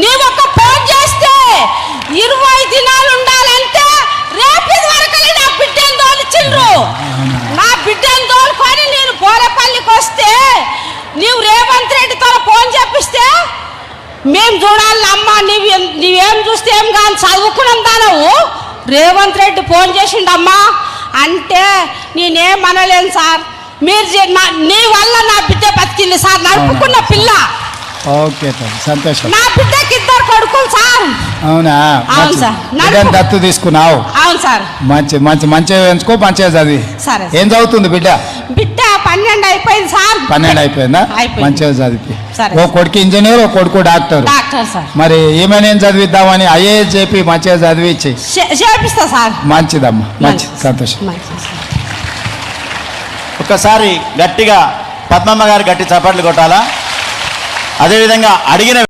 నీ ఒక్క ఫోన్ చేస్తే 20 దినాలు ఉండాలంటే రేపు వరకు నా బిడ్డను తోలిచిండ్రు. నా బిడ్డను తోలుకొని నేను పోలేపల్లికి వస్తే నీవు రేవంత్ రెడ్డితో ఫోన్ చెప్పిస్తే మేము చూడాలి అమ్మ, నీవేం చూస్తే ఏం కానీ చదువుకున్నాం దానవు. రేవంత్ రెడ్డి ఫోన్ చేసిండమ్మా అంటే నేనేమనలేను సార్. మీరు నీ వల్ల నా బిడ్డ బతికింది సార్, నడుపుకున్న పిల్ల. ఓకే సంతోషం. నా బిడ్డకి 2 కొడుకులు సార్. అవునా? అవును సార్. దత్తు తీసుకున్నావు? అవును సార్. మంచిగా ఎంచుకో, మంచిగా చదివి. సరే. ఏం చదువుతుంది బిడ్డ? బిడ్డ 12 అయిపోయింది సార్. 12 అయిపోయిందా? మంచిగా చదివి. ఓ కొడుకు ఇంజనీర్, ఓ కొడుకు డాక్టర్. సార్. మరి ఏమైనా చదివిద్దామని ఐఏఎస్ చెప్పి మంచిగా చదివించి చేపిస్తా సార్. మంచిదమ్మా, మంచిది, సంతోషం. ఒక్కసారి గట్టిగా పద్మమ్మ గారు గట్టి చప్పట్లు కొట్టాలా? అదేవిధంగా అడిగిన